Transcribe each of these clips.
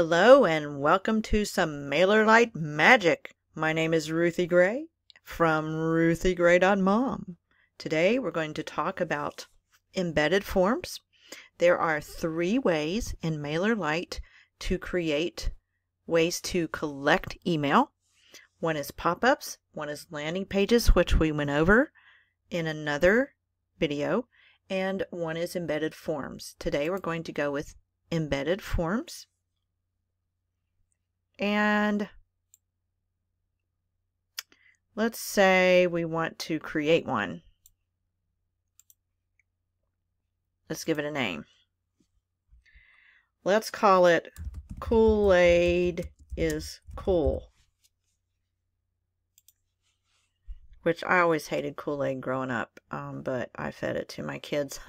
Hello and welcome to some MailerLite magic. My name is Ruthie Gray from ruthiegray.mom. Today we're going to talk about embedded forms. There are 3 ways in MailerLite to create ways to collect email. One is pop-ups, one is landing pages, which we went over in another video, and one is embedded forms. Today we're going to go with embedded forms. And let's say we want to create one. Let's give it a name. Let's call it Kool-Aid is Cool. Which I always hated Kool-Aid growing up, but I fed it to my kids.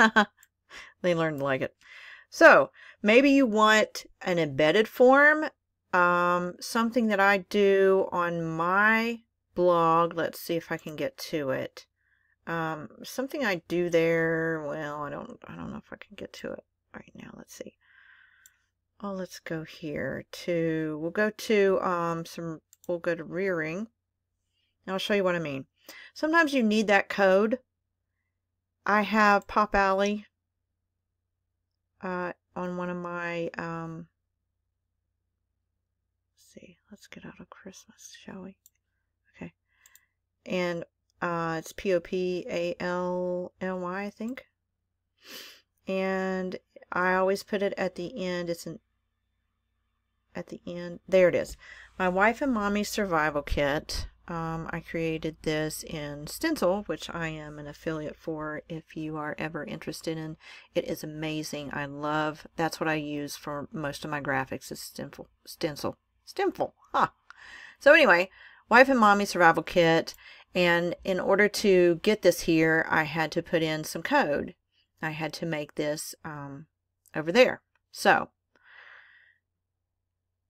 They learned to like it. So maybe you want an embedded form. Something that I do on my blog. Let's see if I can get to it. Something I do there. Well, I don't know if I can get to it right now. Let's see. Oh, let's go here to. We'll go to We'll go to rearing. And I'll show you what I mean. Sometimes you need that code. I have Pop Alley on one of my let's get out of Christmas, shall we? Okay. And it's Popally, I think. And I always put it at the end. It's at the end. There it is. My Wife and Mommy Survival Kit. I created this in Stencil, which I am an affiliate for if you are ever interested in. It is amazing. That's what I use for most of my graphics is Stencil. Huh. So anyway, Wife and Mommy Survival Kit, and in order to get this here, I had to put in some code. I had to make this over there. So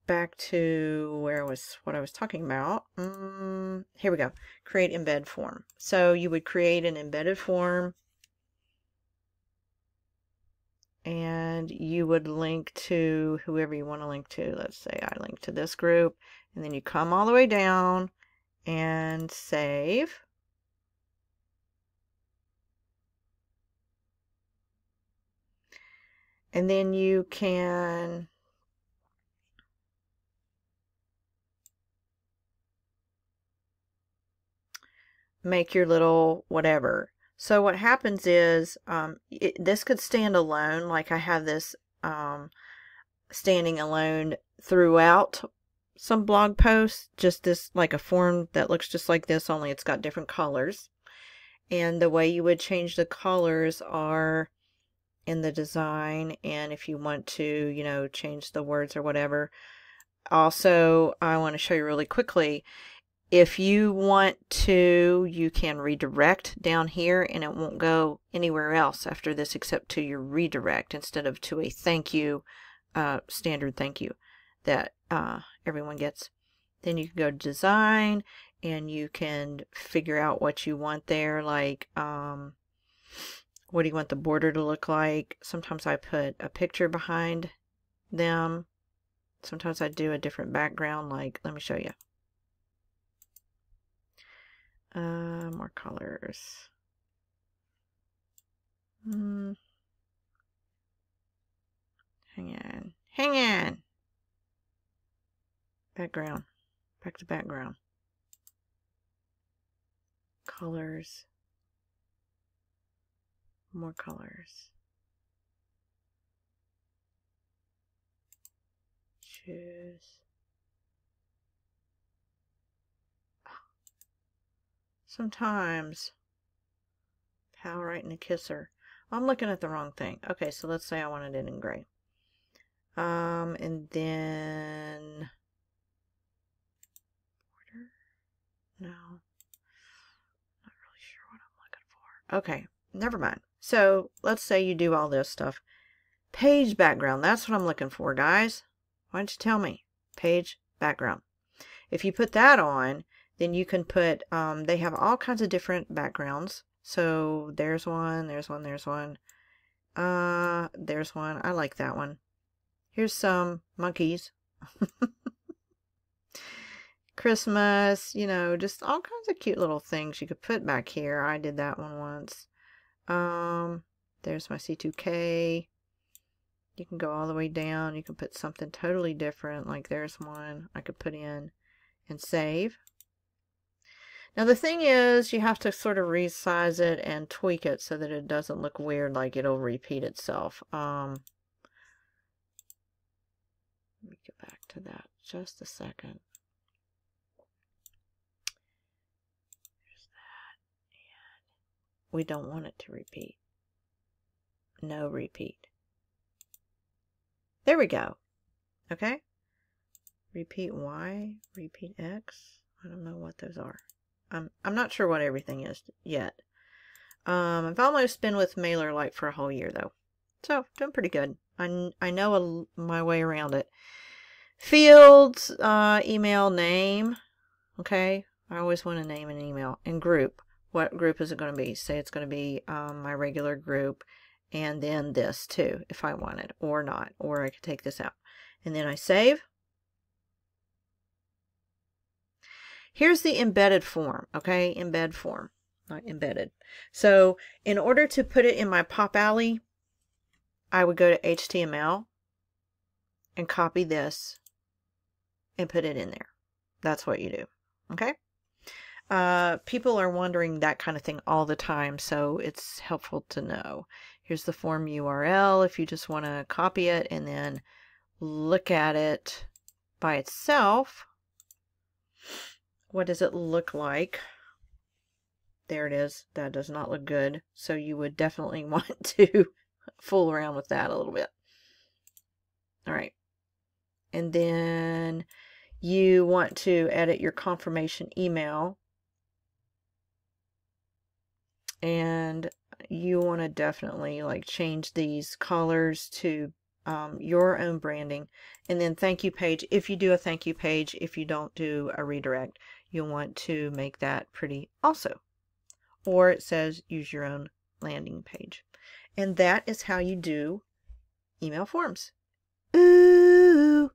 back to what I was talking about. Here we go. Create embed form. So you would create an embedded form, and you would link to whoever you want to link to. Let's say I link to this group, and then you come all the way down and save. And then you can make your little whatever. So what happens is this could stand alone, like I have this standing alone throughout some blog posts, just this like a form that looks just like this, only it's got different colors. And the way you would change the colors are in the design, and if you want to, change the words or whatever. Also, I want to show you really quickly. If you want to, you can redirect down here, and it won't go anywhere else after this except to your redirect instead of to a thank you, standard thank you that everyone gets. Then you can go to design, and you can figure out what you want there, like what do you want the border to look like. Sometimes I put a picture behind them. Sometimes I do a different background, like, let me show you. More colors. Hang on. Background. Back to background. Colors. More colors. Choose. Sometimes pal right in a kisser. I'm looking at the wrong thing. Okay, so let's say I wanted it in gray. And then border. No, not really sure what I'm looking for. Okay, never mind. So let's say you do all this stuff. Page background. That's what I'm looking for, guys. Why don't you tell me? Page background. If you put that on, then you can put, they have all kinds of different backgrounds. So there's one, there's one, there's one. There's one. I like that one. Here's some monkeys. Christmas, you know, just all kinds of cute little things you could put back here. I did that one once. There's my C2K. You can go all the way down. You can put something totally different. Like there's one I could put in and save. Now the thing is, you have to sort of resize it and tweak it so that it doesn't look weird, like it'll repeat itself. Let me get back to that just a second. There's that. And we don't want it to repeat. No repeat. There we go. Okay. Repeat Y, repeat X. I don't know what those are. I'm not sure what everything is yet. I've almost been with MailerLite for a whole year though. So, doing pretty good. I know my way around it. Fields, email, name. Okay. I always want to name an email. And group. What group is it going to be? Say it's going to be my regular group. And then this too, if I wanted, or not. Or I could take this out. And then I save. Here's the embedded form, okay? Embed form, not embedded. So in order to put it in my Pop Alley, I would go to HTML and copy this and put it in there. That's what you do, okay? People are wondering that kind of thing all the time, so it's helpful to know. Here's the form URL if you just want to copy it and then look at it by itself. What does it look like? There it is. That does not look good. So you would definitely want to fool around with that a little bit. All right. And then you want to edit your confirmation email. And you want to definitely like change these colors to your own branding. And then thank you page. If you do a thank you page, if you don't do a redirect, you'll want to make that pretty also. Or it says use your own landing page. And that is how you do email forms. Ooh,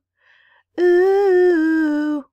ooh.